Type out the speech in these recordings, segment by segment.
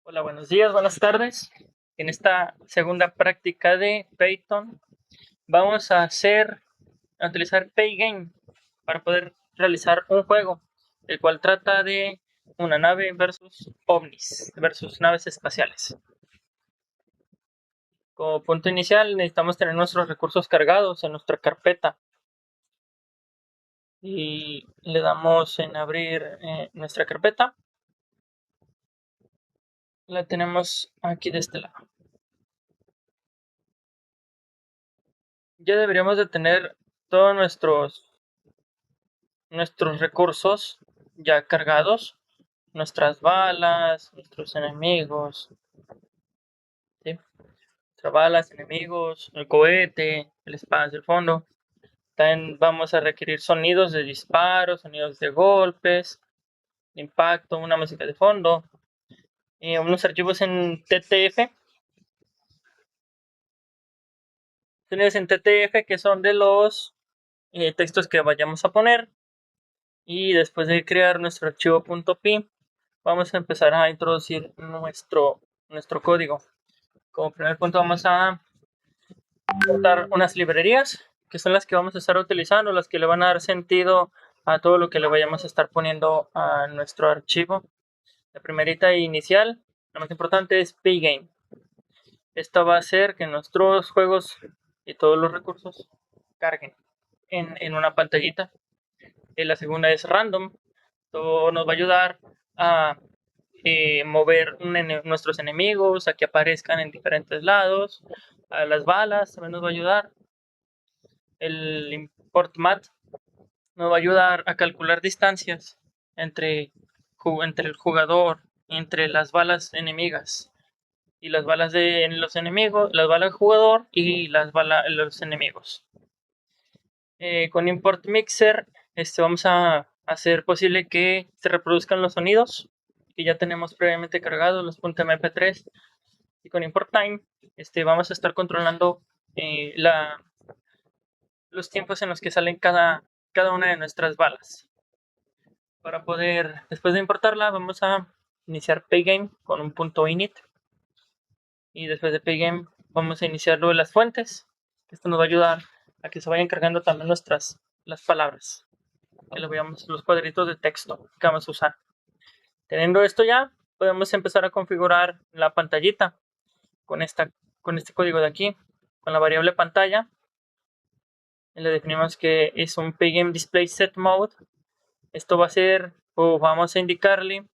Hola, buenos días, buenas tardes. En esta segunda práctica de Python vamos a utilizar Pygame para poder realizar un juego, el cual trata de una nave versus ovnis, versus naves espaciales. Como punto inicial necesitamos tener nuestros recursos cargados en nuestra carpeta y le damos en abrir nuestra carpeta. La tenemos aquí de este lado. Ya deberíamos de tener todos nuestros recursos ya cargados, nuestras balas, nuestros enemigos, ¿sí? Nuestras balas, enemigos, el cohete, el espacio, el fondo. También vamos a requerir sonidos de disparos, sonidos de golpes, impacto, una música de fondo, unos archivos en TTF, sonidos en TTF que son de los textos que vayamos a poner. Y después de crear nuestro archivo .py, vamos a empezar a introducir nuestro código. Como primer punto vamos a importar unas librerías, que son las que vamos a estar utilizando, las que le van a dar sentido a todo lo que le vayamos a estar poniendo a nuestro archivo. La primerita inicial, la más importante, es Pygame. Esta va a hacer que nuestros juegos y todos los recursos carguen en una pantallita. La segunda es Random. Esto nos va a ayudar a mover nuestros enemigos, a que aparezcan en diferentes lados. A las balas también nos va a ayudar. El import mat nos va a ayudar a calcular distancias entre el jugador, entre las balas enemigas y las balas de los enemigos, las balas del jugador y las balas de los enemigos. Con import mixer vamos a hacer posible que se reproduzcan los sonidos que ya tenemos previamente cargados, los .mp3. Y con import time vamos a estar controlando los tiempos en los que salen cada una de nuestras balas. Para poder, después de importarla, vamos a iniciar Pygame con un .init. Y después de Pygame vamos a iniciarlo de las fuentes. Esto nos va a ayudar a que se vayan cargando también las palabras. Que le veamos los cuadritos de texto que vamos a usar. Teniendo esto ya, podemos empezar a configurar la pantallita con este código de aquí, con la variable pantalla. Le definimos que es un Pygame Display Set Mode. Esto va a ser, o vamos a indicarle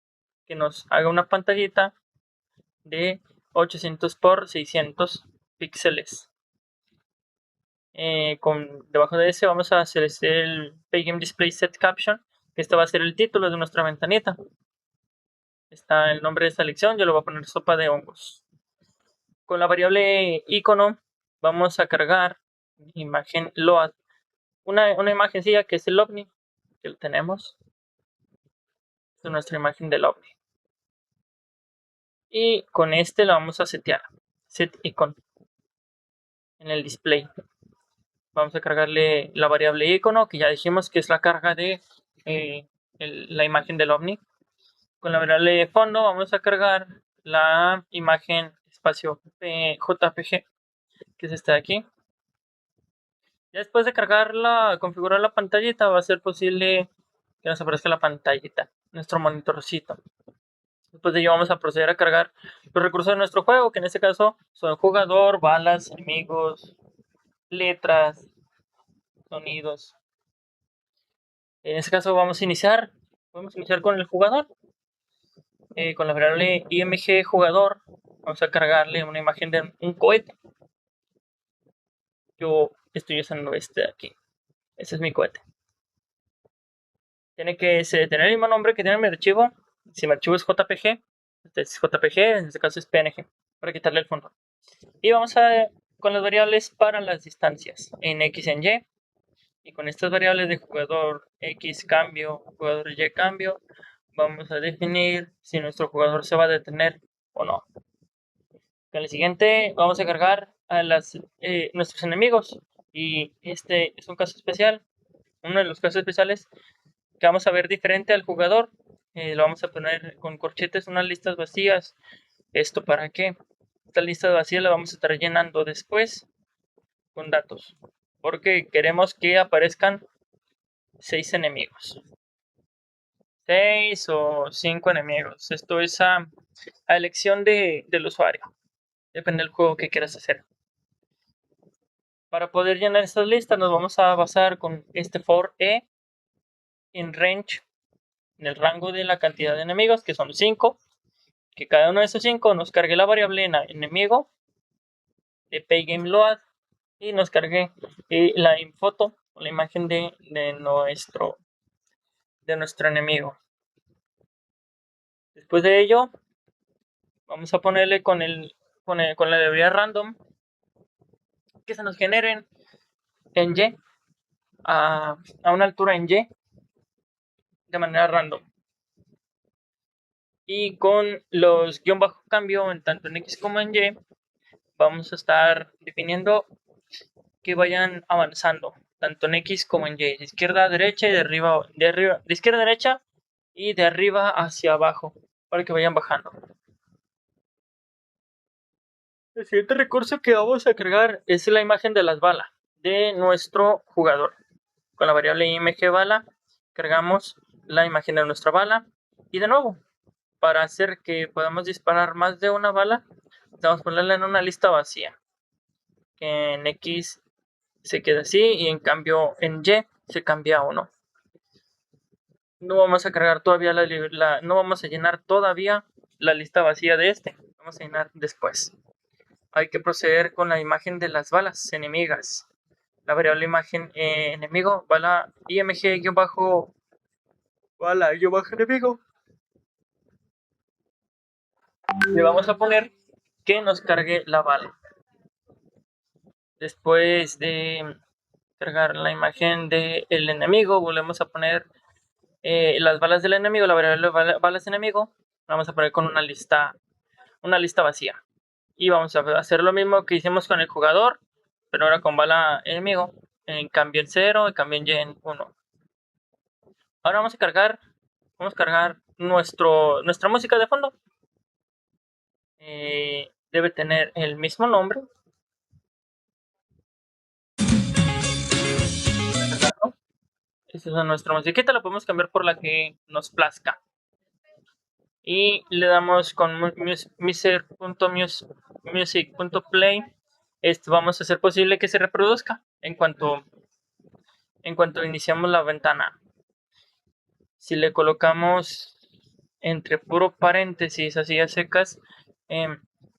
que nos haga una pantallita de 800 por 600 píxeles. Debajo de ese vamos a hacer el Pygame Display Set Caption, que este va a ser el título de nuestra ventanita. Está el nombre de esta lección, yo lo voy a poner sopa de hongos. Con la variable icono vamos a cargar imagen load, una imagencilla que es el ovni, que lo tenemos. Esta es nuestra imagen del ovni. Y con este la vamos a setear, set icon, en el display. Vamos a cargarle la variable icono, que ya dijimos que es la carga de la imagen del ovni. Con la variable fondo vamos a cargar la imagen espacio JPG, que es esta de aquí. Ya después de cargarla, configurar la pantallita, va a ser posible que nos aparezca la pantallita, nuestro monitorcito. Después de ello vamos a proceder a cargar los recursos de nuestro juego, que en este caso son jugador, balas, enemigos, letras, sonidos. En este caso vamos a iniciar con el jugador. Con la variable img jugador vamos a cargarle una imagen de un cohete. Yo estoy usando este de aquí. Ese es mi cohete. Tiene que tener el mismo nombre que tiene mi archivo. Si mi archivo es JPG, este es JPG, en este caso es PNG, para quitarle el fondo. Y vamos con las variables para las distancias, en X en Y. Y con estas variables de jugador X cambio, jugador Y cambio, vamos a definir si nuestro jugador se va a detener o no. En el siguiente vamos a cargar a nuestros enemigos. Y este es un caso especial, uno de los casos especiales que vamos a ver diferente al jugador. Lo vamos a poner con corchetes, unas listas vacías ¿Esto para qué? Esta lista vacía la vamos a estar llenando después con datos, porque queremos que aparezcan 6 enemigos. 6 o 5 enemigos. Esto es a elección del usuario. Depende del juego que quieras hacer. Para poder llenar estas listas nos vamos a basar con este for e en range, en el rango de la cantidad de enemigos, que son 5. Que cada uno de esos 5 nos cargue la variable enemigo de payGameLoad y nos cargue la infoto o la imagen de nuestro enemigo. Después de ello, vamos a ponerle con la librería random que se nos generen en Y a una altura en Y de manera random. Y con los guión bajo cambio en tanto en X como en Y, vamos a estar definiendo que vayan avanzando, tanto en X como en Y, de izquierda a derecha y de izquierda a derecha y de arriba hacia abajo, para que vayan bajando. El siguiente recurso que vamos a cargar es la imagen de las balas de nuestro jugador. Con la variable imgbala cargamos la imagen de nuestra bala y de nuevo, para hacer que podamos disparar más de una bala, vamos a ponerla en una lista vacía. Que en X se queda así y en cambio en Y se cambia a 1. No vamos a cargar todavía no vamos a llenar todavía la lista vacía de este. Vamos a llenar después. Hay que proceder con la imagen de las balas enemigas. La variable imagen enemigo, bala img-bala-enemigo. Le vamos a poner que nos cargue la bala. Después de cargar la imagen del enemigo, volvemos a poner las balas del enemigo, la variable balas enemigo. Vamos a poner con una lista vacía. Y vamos a hacer lo mismo que hicimos con el jugador, pero ahora con bala enemigo. En cambio en 0 y cambio en Y en 1. Ahora vamos a cargar nuestra música de fondo. Debe tener el mismo nombre. Esta es nuestra musiquita, la podemos cambiar por la que nos plazca. Y le damos con miser.music.play. Esto vamos a hacer posible que se reproduzca en cuanto iniciamos la ventana. Si le colocamos entre puro paréntesis así a secas,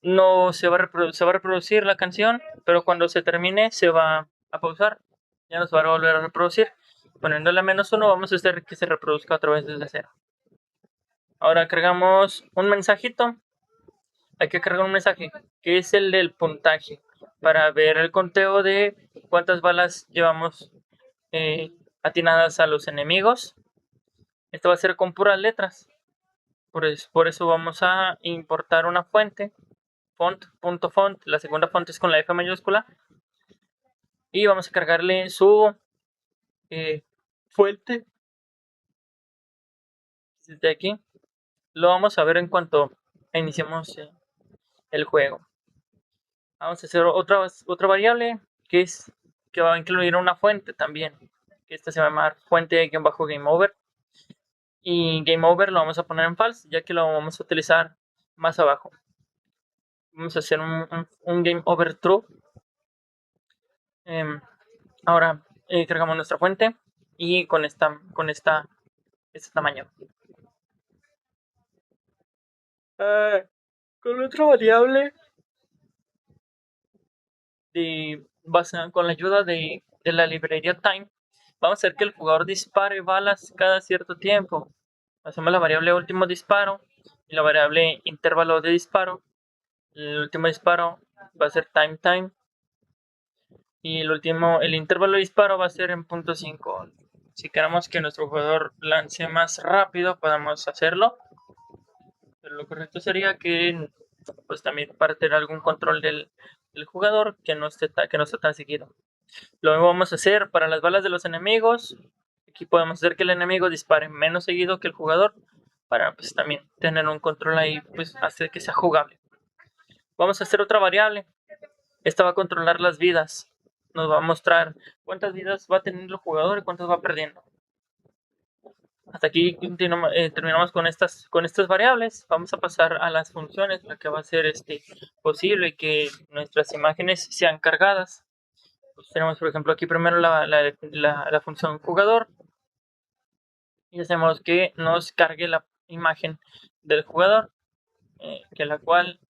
no se va a reproducir la canción, pero cuando se termine se va a pausar. Ya nos va a volver a reproducir. Poniéndole -1 vamos a hacer que se reproduzca otra vez desde 0. Ahora cargamos un mensajito. Hay que cargar un mensaje que es el del puntaje para ver el conteo de cuántas balas llevamos atinadas a los enemigos. Esto va a ser con puras letras. Por eso vamos a importar una fuente, font.font. La segunda fuente es con la F mayúscula. Y vamos a cargarle su fuente. Desde aquí. Lo vamos a ver en cuanto iniciemos el juego. Vamos a hacer otra variable que va a incluir una fuente también. Esta se va a llamar fuente-gameover. Y gameover lo vamos a poner en false, ya que lo vamos a utilizar más abajo. Vamos a hacer un gameover true. Ahora cargamos nuestra fuente y con este tamaño. Con otra variable con la ayuda de la librería time, vamos a hacer que el jugador dispare balas cada cierto tiempo. Hacemos la variable último disparo y la variable intervalo de disparo. El último disparo va a ser time y el intervalo de disparo va a ser en .5. Si queremos que nuestro jugador lance más rápido, podemos hacerlo. Pero lo correcto sería que, pues también para tener algún control del jugador que no esté tan seguido. Lo mismo vamos a hacer para las balas de los enemigos. Aquí podemos hacer que el enemigo dispare menos seguido que el jugador. para pues también tener un control ahí, pues hacer que sea jugable. Vamos a hacer otra variable. Esta va a controlar las vidas. Nos va a mostrar cuántas vidas va a tener el jugador y cuántas va perdiendo. Hasta aquí terminamos con estas variables. Vamos a pasar a las funciones, la que va a ser posible que nuestras imágenes sean cargadas. Pues tenemos, por ejemplo, aquí primero la función jugador. Y hacemos que nos cargue la imagen del jugador, que la cual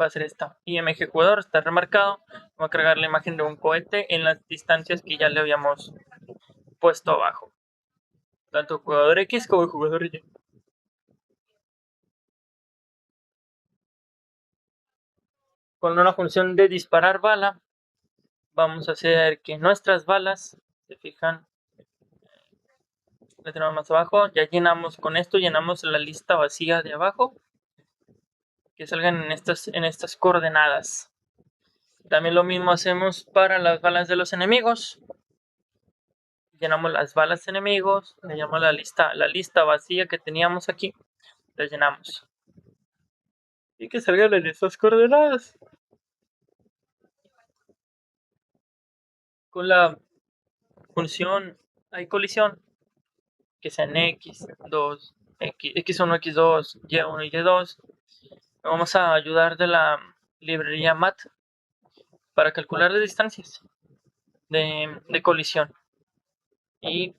va a ser esta. IMG jugador está remarcado. Va a cargar la imagen de un cohete en las distancias que ya le habíamos puesto abajo. Tanto jugador X como jugador Y. Con una función de disparar bala, vamos a hacer que nuestras balas, se fijan, la tenemos más abajo, ya llenamos con esto, llenamos la lista vacía de abajo, que salgan en estas coordenadas. También lo mismo hacemos para las balas de los enemigos. Llenamos las balas de enemigos, le llamamos la lista vacía que teníamos aquí, la llenamos. Y que salgan en estas coordenadas. Con la función hay colisión, que sea en x2, x1, x2, y1 y y2. Vamos a ayudar de la librería mat para calcular las distancias de colisión. Y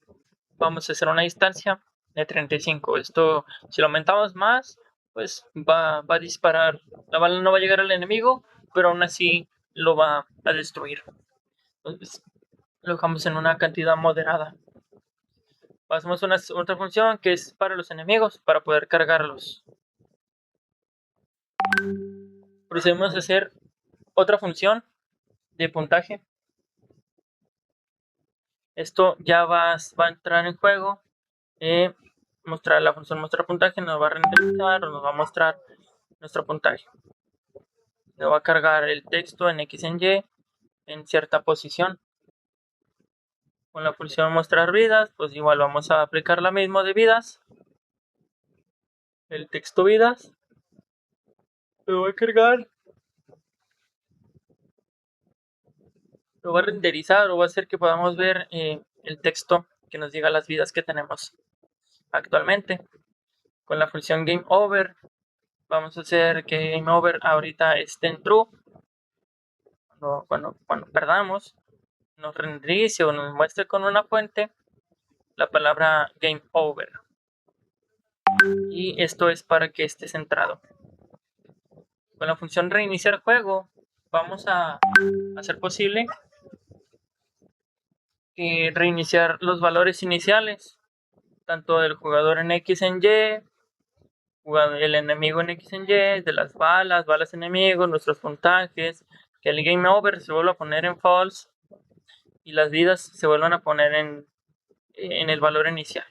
vamos a hacer una distancia de 35. Esto, si lo aumentamos más, pues va a disparar. La bala no va a llegar al enemigo, pero aún así lo va a destruir. Entonces, lo dejamos en una cantidad moderada. Hacemos otra función que es para los enemigos, para poder cargarlos. Procedemos a hacer otra función de puntaje. Esto ya va a entrar en juego. Mostrar la función mostrar puntaje nos va a renderizar o nos va a mostrar nuestro puntaje. Nos va a cargar el texto en X en Y en cierta posición. Con la función mostrar vidas, pues igual vamos a aplicar la misma de vidas. El texto vidas lo voy a cargar, lo va a renderizar o va a hacer que podamos ver el texto que nos diga las vidas que tenemos actualmente. Con la función game over vamos a hacer que game over ahorita esté en true. Cuando perdamos, nos renderice o nos muestre con una fuente la palabra game over. Y esto es para que esté centrado. Con la función reiniciar juego vamos a hacer posible que reiniciar los valores iniciales, tanto del jugador en X en Y, el enemigo en X en Y, de las balas enemigos, nuestros puntajes, que el game over se vuelva a poner en false y las vidas se vuelvan a poner en el valor inicial.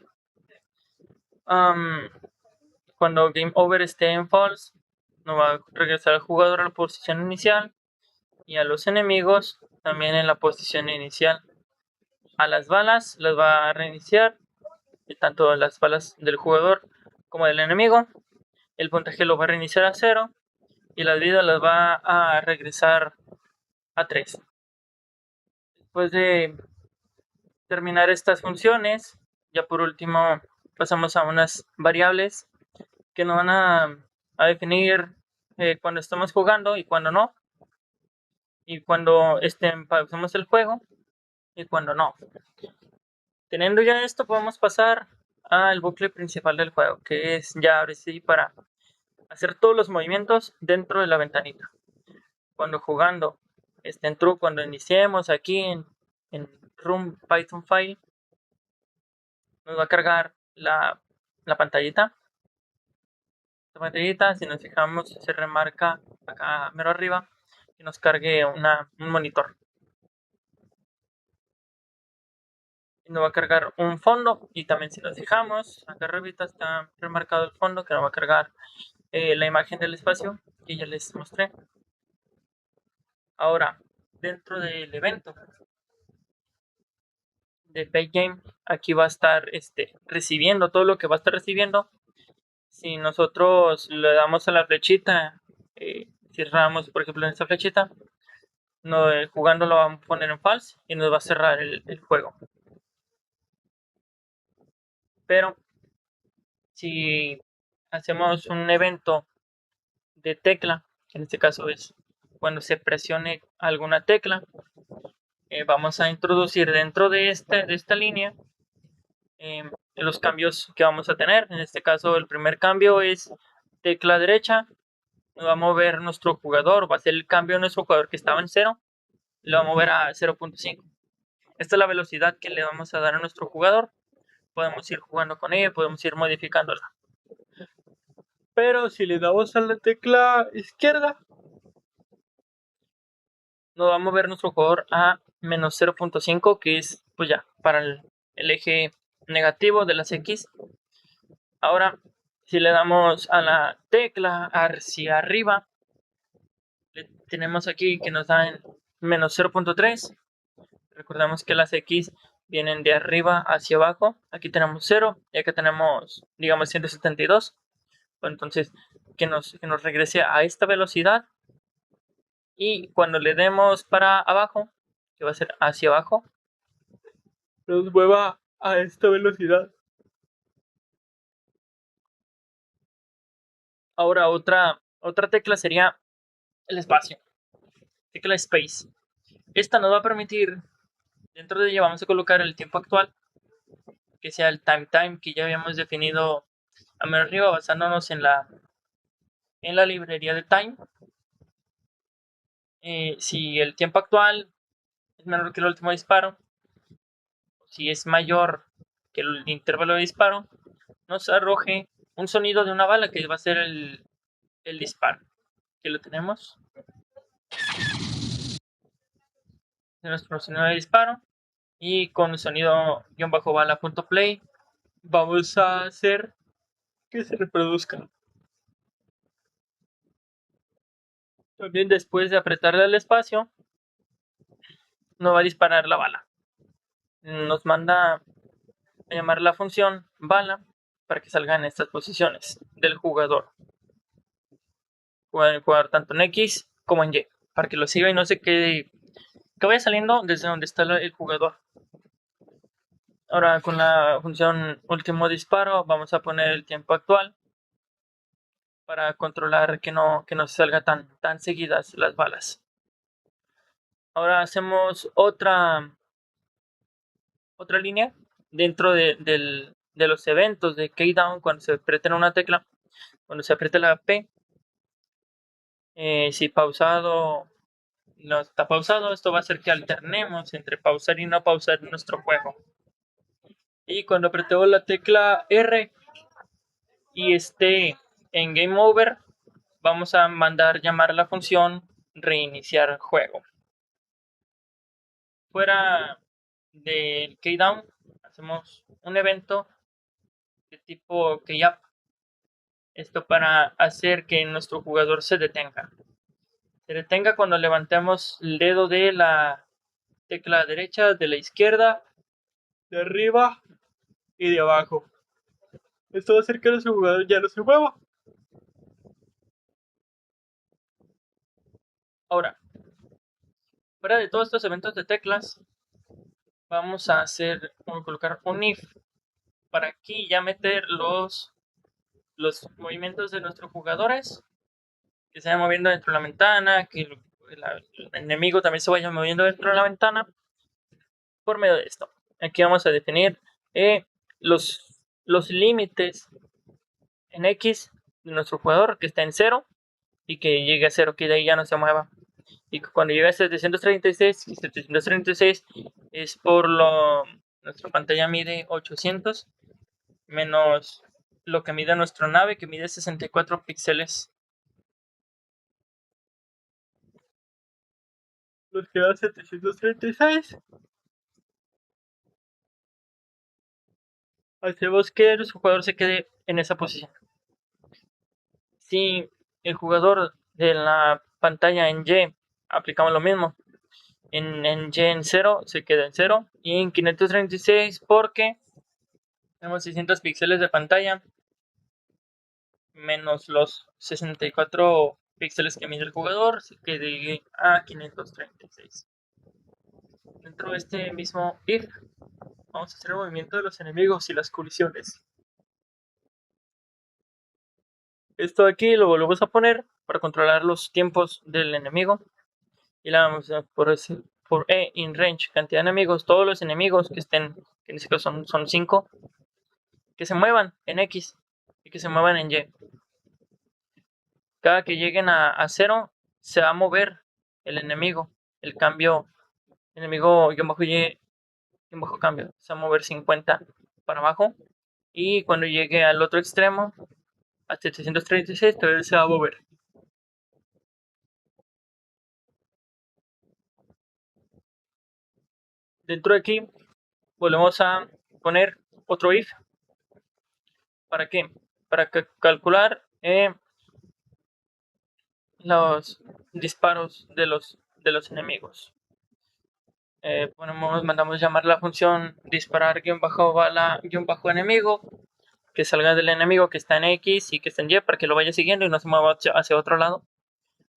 Cuando game over esté en false, nos va a regresar al jugador a la posición inicial y a los enemigos también en la posición inicial. A las balas las va a reiniciar, tanto las balas del jugador como del enemigo. El puntaje lo va a reiniciar a 0 y las vidas las va a regresar a 3. Después de terminar estas funciones, ya por último pasamos a unas variables que nos van a definir cuando estamos jugando y cuando no, y cuando pausemos el juego y cuando no. Teniendo ya esto, podemos pasar al bucle principal del juego, que es ya ahora sí para hacer todos los movimientos dentro de la ventanita. Cuando jugando esté en true, cuando iniciemos aquí en Room Python File, nos va a cargar la pantallita. La pantallita, si nos fijamos, se remarca acá mero arriba que nos cargue un monitor. Y nos va a cargar un fondo, y también si nos fijamos, acá arriba está remarcado el fondo que nos va a cargar la imagen del espacio que ya les mostré. Ahora, dentro del evento de Pay Game, aquí va a estar recibiendo todo lo que va a estar recibiendo. Si nosotros le damos a la flechita, cerramos por ejemplo en esta flechita, no, jugando lo vamos a poner en false y nos va a cerrar el juego. Pero si hacemos un evento de tecla, que en este caso es cuando se presione alguna tecla, vamos a introducir dentro de esta línea los cambios que vamos a tener. En este caso el primer cambio es tecla derecha, nos va a mover nuestro jugador, va a ser el cambio de nuestro jugador que estaba en 0, lo va a mover a 0.5. Esta es la velocidad que le vamos a dar a nuestro jugador. Podemos ir jugando con ella, podemos ir modificándola. Pero si le damos a la tecla izquierda, nos va a mover nuestro jugador a menos 0.5, que es pues ya para el eje negativo de las X. Ahora, si le damos a la tecla hacia arriba, tenemos aquí que nos da en menos 0.3. Recordemos que las X vienen de arriba hacia abajo. Aquí tenemos 0 y acá tenemos, digamos, 172. Entonces, que nos regrese a esta velocidad. Y cuando le demos para abajo, que va a ser hacia abajo, nos mueva a esta velocidad. Ahora otra tecla sería el espacio. Tecla Space. Esta nos va a permitir, dentro de ella vamos a colocar el tiempo actual, que sea el time que ya habíamos definido a mano arriba basándonos en la librería de time. Si el tiempo actual es menor que el último disparo, si es mayor que el intervalo de disparo, nos arroje un sonido de una bala que va a ser el disparo. Aquí lo tenemos. Nuestro sonido de disparo. Y con el sonido _bala.play vamos a hacer que se reproduzca. También después de apretarle al espacio, no va a disparar la bala. Nos manda a llamar la función bala para que salga en estas posiciones del jugador. Pueden jugar tanto en X como en Y, para que lo siga y no se quede, que vaya saliendo desde donde está el jugador. Ahora con la función último disparo vamos a poner el tiempo actual para controlar que no salga tan seguidas las balas. Ahora hacemos otra línea dentro de los eventos de keydown. Cuando se aprieta una tecla, cuando se aprieta la P, si pausado no está pausado, esto va a hacer que alternemos entre pausar y no pausar nuestro juego. Y cuando apretemos la tecla R y esté en Game Over, vamos a mandar llamar la función reiniciar juego. Fuera del keydown, hacemos un evento de tipo keyup. Esto para hacer que nuestro jugador se detenga. Se detenga cuando levantemos el dedo de la tecla derecha, de la izquierda, de arriba y de abajo. Esto va a hacer que nuestro jugador ya no se mueva. Ahora, fuera de todos estos eventos de teclas, vamos a colocar un if para aquí ya meter los movimientos de nuestros jugadores, que se vayan moviendo dentro de la ventana, que el enemigo también se vaya moviendo dentro de la ventana por medio de esto. Aquí vamos a definir los límites en X de nuestro jugador, que está en 0 y que llegue a 0, que de ahí ya no se mueva. Y cuando llegue a 736 es por nuestra pantalla mide 800 menos lo que mide nuestra nave, que mide 64 píxeles. Nos queda 736. Hacemos que nuestro jugador se quede en esa posición. Si el jugador de la pantalla en Y aplicamos lo mismo. En Y en 0 se queda en 0 y en 536 porque tenemos 600 píxeles de pantalla menos los 64 píxeles que mide el jugador, que llegue a 536. Dentro de este mismo if, vamos a hacer el movimiento de los enemigos y las colisiones. Esto aquí lo volvemos a poner para controlar los tiempos del enemigo. Y la vamos a por E in range, cantidad de enemigos, todos los enemigos que estén, que en este caso son 5, que se muevan en X y que se muevan en Y. Cada que lleguen a 0, se va a mover el enemigo. El cambio, enemigo Y, bajo cambio, se va a mover 50 para abajo. Y cuando llegue al otro extremo, a 736, todavía se va a mover. Dentro de aquí, volvemos a poner otro if. ¿Para qué? Para calcular los disparos de los enemigos. Mandamos llamar la función disparar-bala-enemigo, que salga del enemigo que está en X y que está en Y para que lo vaya siguiendo y no se mueva hacia otro lado.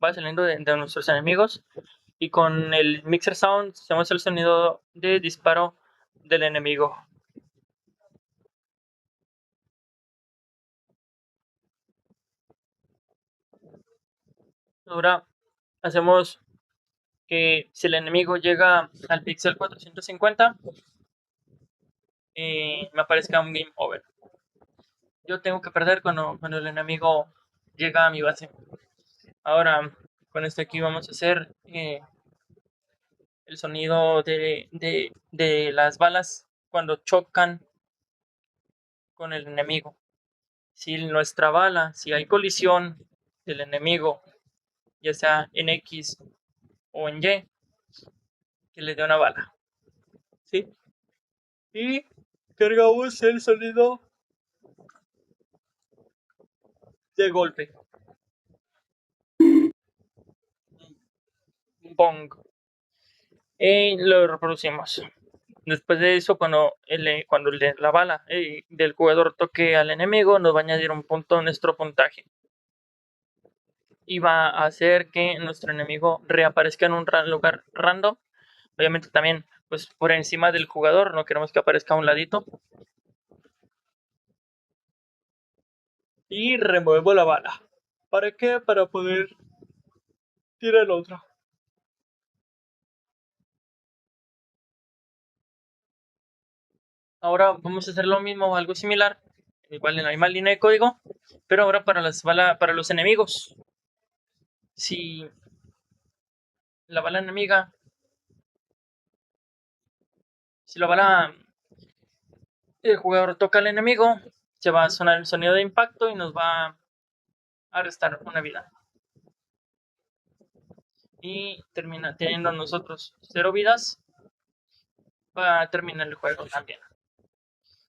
Va saliendo de nuestros enemigos. Y con el mixer sound hacemos el sonido de disparo del enemigo. Ahora hacemos que si el enemigo llega al pixel 450, me aparezca un game over. Yo tengo que perder cuando el enemigo llega a mi base. Ahora, con esto aquí vamos a hacer el sonido de las balas cuando chocan con el enemigo. Si nuestra bala, si hay colisión del enemigo, ya sea en X o en Y, que le dé una bala. ¿Sí? Y cargamos el sonido de golpe. Bong. Y lo reproducimos. Después de eso, cuando la bala del jugador toque al enemigo, nos va a añadir un punto en nuestro puntaje. Y va a hacer que nuestro enemigo reaparezca en un lugar random. Obviamente también, pues por encima del jugador, no queremos que aparezca a un ladito. Y remuevo la bala. ¿Para qué? Para poder tirar otra. Ahora vamos a hacer lo mismo, algo similar, igual en la misma línea de código, pero ahora para los enemigos. Si la bala enemiga, si la bala el jugador toca al enemigo, se va a sonar el sonido de impacto y nos va a restar una vida. Y termina teniendo nosotros 0 vidas, va a terminar el juego también.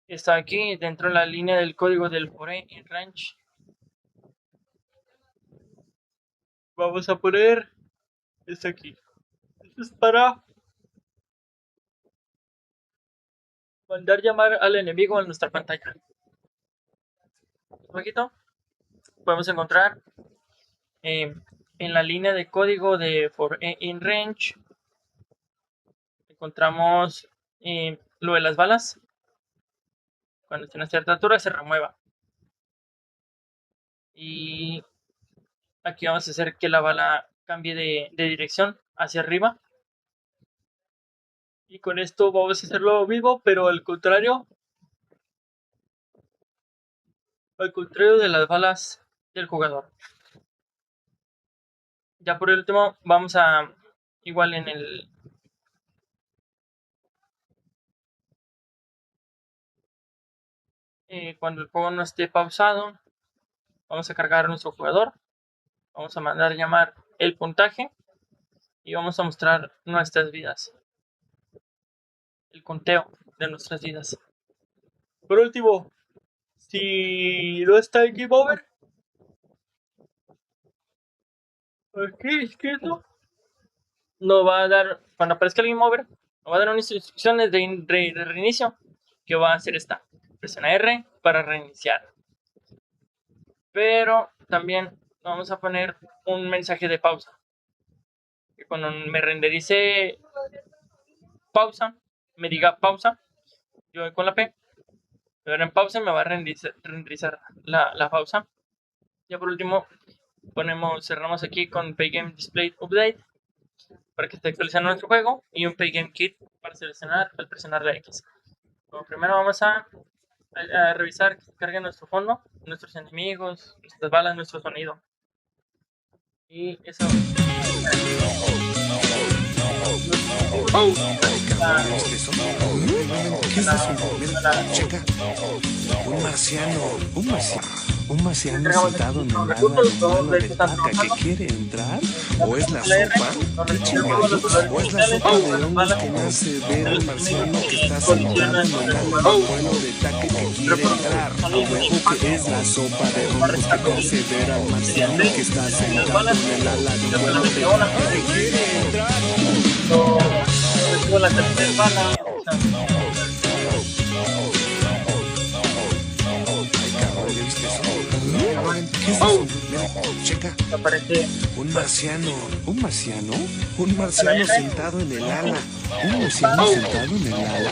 Está aquí dentro de la línea del código del foray in range. Vamos a poner esto aquí. Esto es para mandar llamar al enemigo en nuestra pantalla. Un poquito podemos encontrar en la línea de código de for in range, encontramos lo de las balas. Cuando esté a cierta altura se remueva. Y aquí vamos a hacer que la bala cambie de dirección hacia arriba. Y con esto vamos a hacerlo vivo, pero al contrario de las balas del jugador. Ya por último, vamos a igual en el cuando el juego no esté pausado, vamos a cargar a nuestro jugador, vamos a mandar llamar el puntaje y vamos a mostrar nuestras vidas, el conteo de nuestras vidas. Por último, si no está en Game Over, aquí escrito, nos va a dar, cuando aparezca el Game Over, nos va a dar unas instrucciones de reinicio, que va a hacer esta. Presiona R para reiniciar. Pero también vamos a poner un mensaje de pausa. Que cuando me renderice pausa, me diga pausa, yo con la P, le doy en pausa y me va a renderizar la pausa. Ya por último, cerramos aquí con Pygame Display Update para que esté actualizando nuestro juego y un Pygame Kit para seleccionar al presionar la X. Bueno, primero vamos a revisar que se cargue nuestro fondo, nuestros enemigos, nuestras balas, nuestro sonido. Y eso. ¿Qué es eso? Mira, checa. Un marciano sentado en el ala de un vuelo de taca que quiere entrar. ¿O es la sopa? ¿Qué chingados? ¿O es la sopa de hongos que me hace ver al marciano que está sentado en el ala de un vuelo de taca que quiere entrar? ¿O que es la sopa de hongos que te hace ver al marciano que está sentado en el ala de un vuelo de taca que quiere entrar? La tercera bala. ¿Qué es eso? Mira, checa. Aparece Un marciano sentado en el ala. Un marciano sentado en el ala.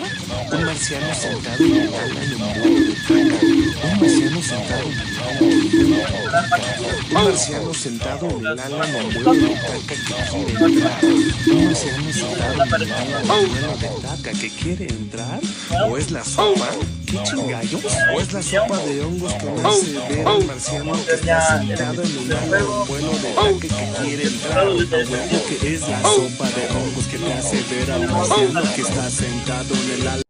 Un marciano sentado en el ala en un vuelo de taca. Un marciano sentado en el ala. Un marciano sentado en el ala en un vuelo de taca que quiere entrar. Un marciano sentado en el ala en un vuelo de taca que quiere entrar. ¿O es la sopa? ¿Qué chingallos? ¿O es la sopa de hongos que me hace ver al marciano que está sentado en un ala en un vuelo de taca que quiere entrar? ¿O que es la sopa de hongos que te hace ver al marciano que está sentado en el ala?